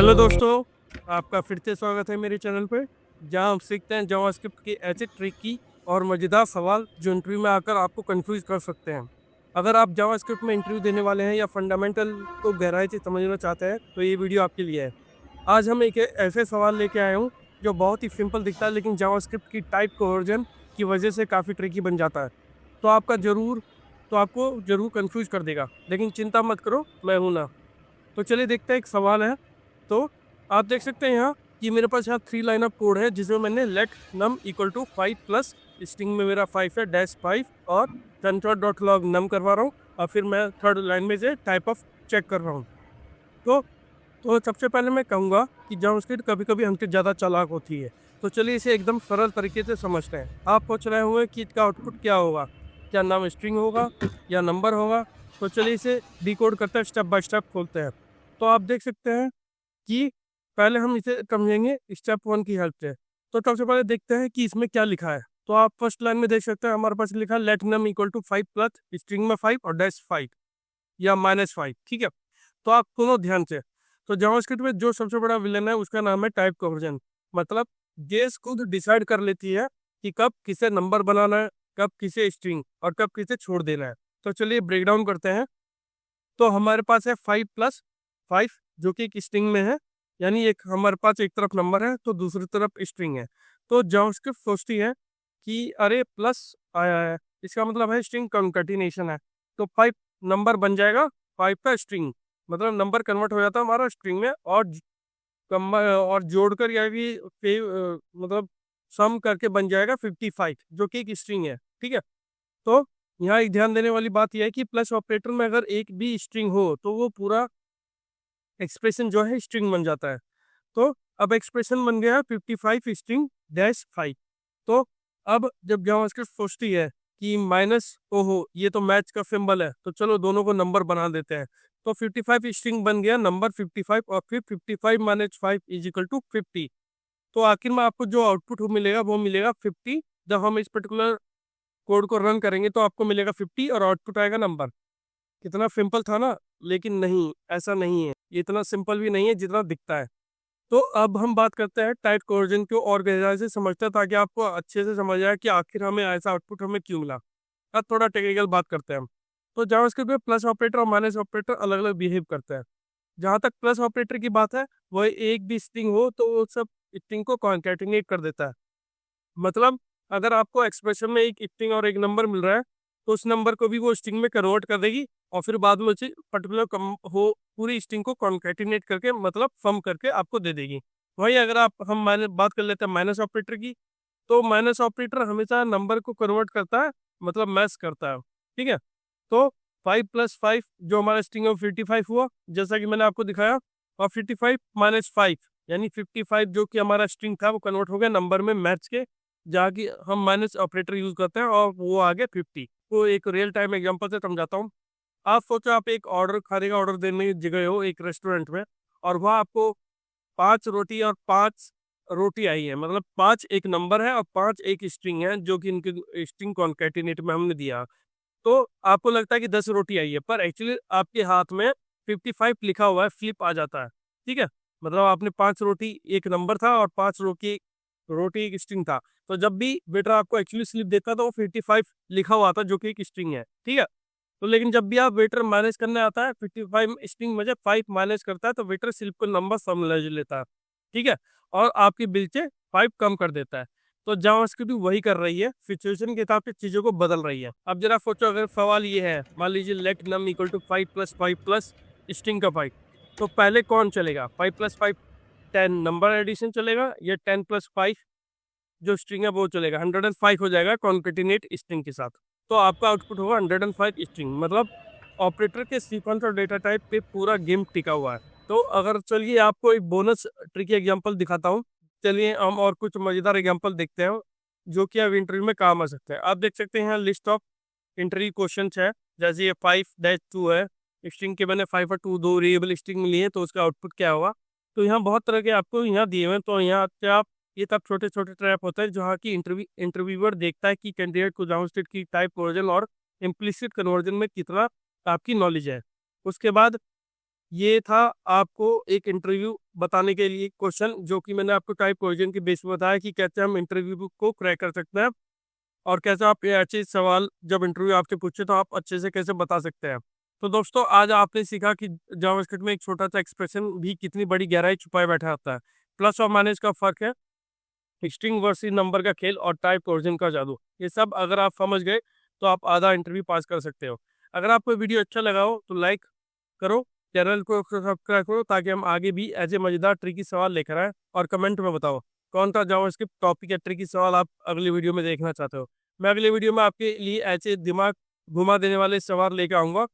Hello दोस्तों, आपका फिर से स्वागत है मेरे चैनल पे, जहां हम सीखते हैं जावास्क्रिप्ट के ऐसे ट्रिकी और मज़ेदार सवाल जो इंटरव्यू में आकर आपको कंफ्यूज कर सकते हैं। अगर आप जावास्क्रिप्ट में इंटरव्यू देने वाले हैं या फंडामेंटल को गहराई से समझना चाहते हैं तो ये वीडियो आपके लिए है। आज हम एक ऐसे सवाल लेके आए हूँ जो बहुत ही सिंपल दिखता है, लेकिन जावास्क्रिप्ट की टाइप कन्वर्जन की वजह से काफ़ी ट्रिकी बन जाता है। तो आपको ज़रूर कंफ्यूज कर देगा, लेकिन चिंता मत करो, मैं हूं ना। तो चलिए देखते हैं। एक सवाल है, तो आप देख सकते हैं यहाँ कि मेरे पास यहाँ 3 लाइन ऑफ कोड है, जिसमें मैंने let num equal to 5 plus string में मेरा 5 है डैश 5 और कंट्रोल डॉट लॉग नम करवा रहा हूँ, और फिर मैं थर्ड लाइन में से टाइप ऑफ चेक कर रहा हूँ। तो तो सबसे पहले मैं कहूँगा कि जावास्क्रिप्ट कभी कभी हमसे ज़्यादा चालाक होती है। तो चलिए इसे एकदम सरल तरीके से समझते हैं। आप पूछ रहे होंगे कि इसका आउटपुट क्या होगा, क्या नाम स्ट्रिंग होगा या नंबर होगा। तो चलिए इसे डिकोड करते हैं, स्टेप बाय स्टेप खोलते हैं। तो आप देख सकते हैं कि पहले हम इसे समझेंगे स्टेप 1 की हेल्प से। तो सबसे पहले देखते हैं कि इसमें क्या लिखा है। तो आप फर्स्ट लाइन में देख सकते हैं हमारे पास लिखा है let num equal to 5 plus string में 5 और डैश 5 या -5। ठीक है, तो आप सुनो ध्यान से। तो जावास्क्रिप्ट में जो सबसे बड़ा विलेन है उसका नाम है टाइप कन्वर्जन। मतलब जेएस खुद डिसाइड कर लेती है कि कब किसे नंबर बनाना है, कब किसे स्ट्रिंग और कब किसे छोड़ देना है। तो चलिए ब्रेक डाउन करते हैं। तो हमारे पास है 5 प्लस 5 जो कि एक स्ट्रिंग में है, यानी एक हमारे पास एक तरफ नंबर है तो दूसरी तरफ स्ट्रिंग है। तो जावास्क्रिप्ट सोचती है कि अरे प्लस आया है, इसका मतलब है स्ट्रिंग कॉन्कैटिनेशन है। तो 5 नंबर बन जाएगा 5 का स्ट्रिंग, मतलब नंबर कन्वर्ट हो जाता है हमारा स्ट्रिंग में, और और जोड़कर या भी मतलब सम करके बन जाएगा 55 जो कि एक स्ट्रिंग है। ठीक है, तो यहाँ एक ध्यान देने वाली बात यह है कि प्लस ऑपरेटर में अगर एक भी स्ट्रिंग हो तो वो पूरा एक्सप्रेशन जो है स्ट्रिंग बन जाता है। तो अब एक्सप्रेशन बन गया 55 स्ट्रिंग डैश 5। तो अब जब जावास्क्रिप्ट सोचती है कि माइनस ओहो ये तो मैच का सिंबल है, तो चलो दोनों को नंबर बना देते हैं। तो 55 स्ट्रिंग बन गया नंबर 55 और फिर 55 माइनस 5 इज इक्वल टू 50। तो आखिर में आपको जो आउटपुट मिलेगा वो मिलेगा 50। जब हम इस पर्टिकुलर कोड को रन करेंगे तो आपको मिलेगा 50 और आउटपुट आएगा नंबर। कितना सिंपल था ना, लेकिन नहीं, ऐसा नहीं है, ये इतना सिंपल भी नहीं है जितना दिखता है। तो अब हम बात करते हैं टाइप कन्वर्जन को और गहराई से समझते हैं, ताकि आपको अच्छे से समझ आए कि आखिर हमें ऐसा आउटपुट हमें क्यों मिला। अब थोड़ा टेक्निकल बात करते हैं हम। तो जावास्क्रिप्ट में प्लस ऑपरेटर और माइनस ऑपरेटर अलग अलग बिहेव करते हैं। जहाँ तक प्लस ऑपरेटर की बात है, वह एक भी स्ट्रिंग हो तो वो सब स्ट्रिंग को कॉन्कैटिनेट कर देता है। मतलब अगर आपको एक्सप्रेशन में एक स्ट्रिंग और एक नंबर मिल रहा है तो उस नंबर को भी वो स्ट्रिंग में कन्वर्ट कर देगी, और फिर बाद में उसे पर्टिकुलर कम हो पूरी स्ट्रिंग को कॉन्कैटिनेट करके मतलब सम करके आपको दे देगी। वही अगर आप हम माइनस बात कर लेते हैं माइनस ऑपरेटर की, तो माइनस ऑपरेटर हमेशा नंबर को कन्वर्ट करता है, मतलब मैच करता है। ठीक है, तो 5 + 5 जो हमारा स्ट्रिंग है 55 हुआ, जैसा कि मैंने आपको दिखाया, और 55 माइनस 5 यानी 55 जो कि हमारा स्ट्रिंग था वो कन्वर्ट हो गया नंबर में मैच के, जहाँ की हम माइनस ऑपरेटर यूज करते हैं, और वो आ गया 50। तो एक रियल टाइम एग्जांपल से समझाता हूँ। आप सोचो आप एक ऑर्डर खाने का ऑर्डर देने गए हो एक रेस्टोरेंट में, और वहाँ आपको 5 रोटी और 5 रोटी आई है, मतलब 5 एक नंबर है और 5 एक स्ट्रिंग है जो कि इनके स्ट्रिंग कॉन्कैटिनेट में हमने दिया। तो आपको लगता है कि 10 रोटी आई है, पर एक्चुअली आपके हाथ में 55 लिखा हुआ है, फ्लिप आ जाता है। ठीक है, मतलब आपने 5 रोटी एक नंबर था और 5 रोटी रोटी एक स्ट्रिंग था। तो जब भी वेटर आपको एक्चुअली स्लिप देता तो वो 55 लिखा हुआ था जो कि एक स्ट्रिंग है। ठीक है, तो लेकिन जब भी आप वेटर माइनस करने आता है 55 स्ट्रिंग में जब 5 माइनस करता है तो वेटर स्लिप को नंबर समझ लेता है। ठीक है, और आपके बिल से 5 कम कर देता है। तो जावास्क्रिप्ट भी वही कर रही है, सिचुएशन के हिसाब से चीजों को बदल रही है। अब जरा सोचो, अगर सवाल ये है, मान लीजिए let num equal to 5 + 5 plus string का 5, तो पहले कौन चलेगा, 5 + 5 10 नंबर एडिशन चलेगा, या 10 + 5 जो स्ट्रिंग है वो चलेगा, 105 हो जाएगा कॉन्केटिनेट स्ट्रिंग के साथ। तो आपका आउटपुट होगा 105 स्ट्रिंग। मतलब ऑपरेटर के सीक्वेंस और डेटा टाइप पे पूरा गेम टिका हुआ है। तो अगर चलिए आपको एक बोनस ट्रिकी एग्जांपल दिखाता हूँ। चलिए हम और कुछ मजेदार एग्जांपल देखते हैं जो कि अब इंटरव्यू में काम आ सकते हैं। आप देख सकते हैं लिस्ट ऑफ इंटरव्यू क्वेश्चन है, जैसे ये 5-2 है, स्ट्रिंग के मैंने 5 और 2 दो वेरिएबल स्ट्रिंग मिली है, तो उसका आउटपुट क्या होगा। तो यहाँ बहुत तरह के आपको यहाँ दिए हुए हैं। तो यहाँ से आप ये तब छोटे छोटे ट्रैप होते हैं जहाँ की इंटरव्यूअर देखता है कि कैंडिडेट को जावास्क्रिप्ट की टाइप कन्वर्जन और इम्प्लिसिट कन्वर्जन में कितना आपकी नॉलेज है। उसके बाद ये था आपको एक इंटरव्यू बताने के लिए क्वेश्चन, जो कि मैंने आपको टाइप क्वेश्चन के बेस पे बताया कि कैसे हम इंटरव्यू को क्रैक कर सकते हैं और कैसे आप ये अच्छे सवाल जब इंटरव्यू आपसे पूछे तो आप अच्छे से कैसे बता सकते हैं। तो दोस्तों आज आपने सीखा कि जावास्क्रिप्ट में एक छोटा सा एक्सप्रेशन भी कितनी बड़ी गहराई छुपाए बैठा होता है। प्लस और माइनस का फर्क है, स्ट्रिंग वर्सेस नंबर का खेल और टाइप वर्जन का जादू। ये सब अगर आप समझ गए तो आप आधा इंटरव्यू पास कर सकते हो। अगर आपको वीडियो अच्छा लगा हो तो लाइक करो, चैनल को सब्सक्राइब करो ताकि हम आगे भी ऐसे मजेदार ट्रिकी सवाल लेकर आए, और कमेंट में बताओ कौन सा जावास्क्रिप्ट टॉपिक या ट्रिकी सवाल आप अगली वीडियो में देखना चाहते हो। मैं अगली वीडियो में आपके लिए ऐसे दिमाग घुमा देने वाले सवाल लेकर आऊंगा।